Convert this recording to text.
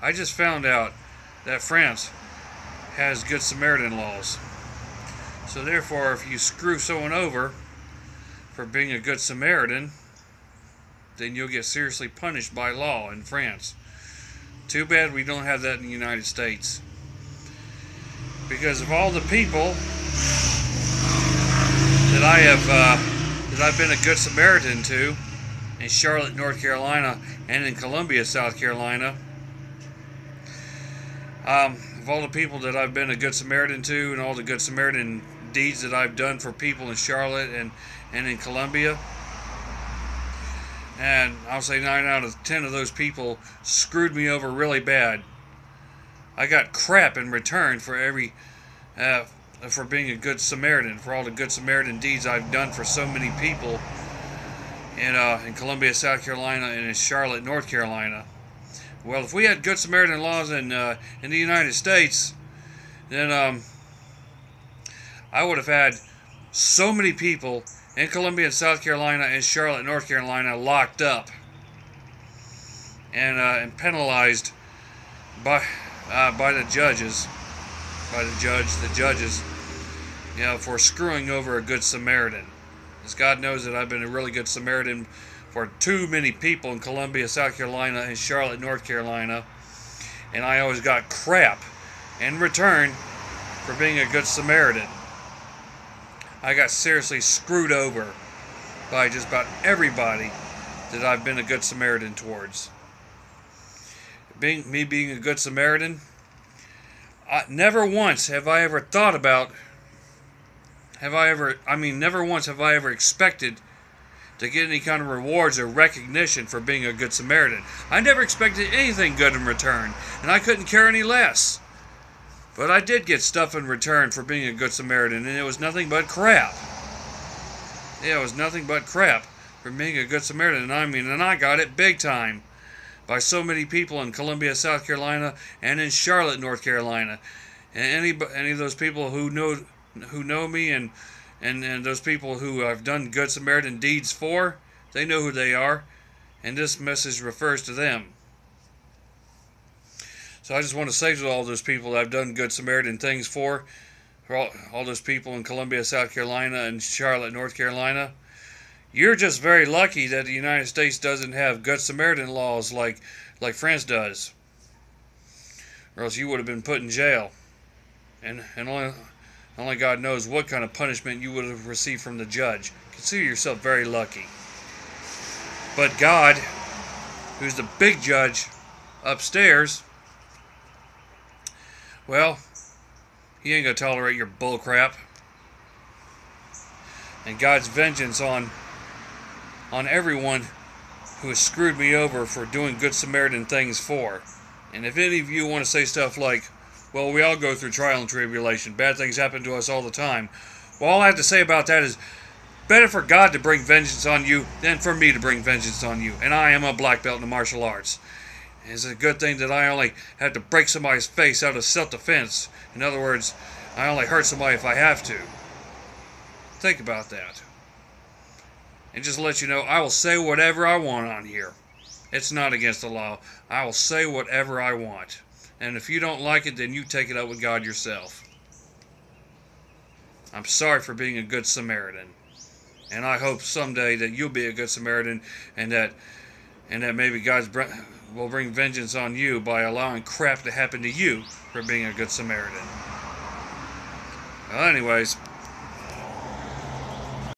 I just found out that France has Good Samaritan laws. So therefore, if you screw someone over for being a Good Samaritan, then you'll get seriously punished by law in France. Too bad we don't have that in the United States. Because of all the people that I've been a Good Samaritan to in Charlotte, North Carolina, and in Columbia, South Carolina, of all the people that I've been a Good Samaritan to, and all the Good Samaritan deeds that I've done for people in Charlotte and in Columbia, and I'll say 9 out of 10 of those people screwed me over really bad. I got crap in return for for being a Good Samaritan, for all the Good Samaritan deeds I've done for so many people in Columbia, South Carolina, and in Charlotte, North Carolina. Well, if we had Good Samaritan laws in the United States, then I would have had so many people in Columbia, South Carolina, and Charlotte, North Carolina locked up and penalized by the judges, the judges, for screwing over a Good Samaritan. Because God knows that I've been a really Good Samaritan for too many people in Columbia, South Carolina, and Charlotte, North Carolina, and I always got crap in return for being a Good Samaritan. I got seriously screwed over by just about everybody that I've been a Good Samaritan towards. Me being a Good Samaritan, never once have I ever thought about, never once have I ever expected to get any kind of rewards or recognition for being a Good Samaritan. I never expected anything good in return, and I couldn't care any less. But I did get stuff in return for being a Good Samaritan, and it was nothing but crap. Yeah, it was nothing but crap for being a Good Samaritan, and I got it big time by so many people in Columbia, South Carolina, and in Charlotte, North Carolina. And any of those people who know me and those people who I've done Good Samaritan deeds for, they know who they are, and this message refers to them. So I just want to say to all those people that I've done Good Samaritan things for all those people in Columbia, South Carolina, and Charlotte, North Carolina, you're just very lucky that the United States doesn't have Good Samaritan laws like France does, or else you would have been put in jail, and only God knows what kind of punishment you would have received from the judge. Consider yourself very lucky. But God, who's the big judge upstairs, well, He ain't gonna tolerate your bullcrap. And God's vengeance on everyone who has screwed me over for doing Good Samaritan things for. And if any of you want to say stuff like, well, we all go through trial and tribulation, bad things happen to us all the time, well, all I have to say about that is, better for God to bring vengeance on you than for me to bring vengeance on you. And I am a black belt in the martial arts. It's a good thing that I only had to break somebody's face out of self-defense. In other words, I only hurt somebody if I have to. Think about that. And just to let you know, I will say whatever I want on here. It's not against the law. I will say whatever I want. And if you don't like it, then you take it up with God yourself. I'm sorry for being a Good Samaritan. And I hope someday that you'll be a Good Samaritan, and that maybe God will bring vengeance on you by allowing crap to happen to you for being a Good Samaritan. Well, anyways,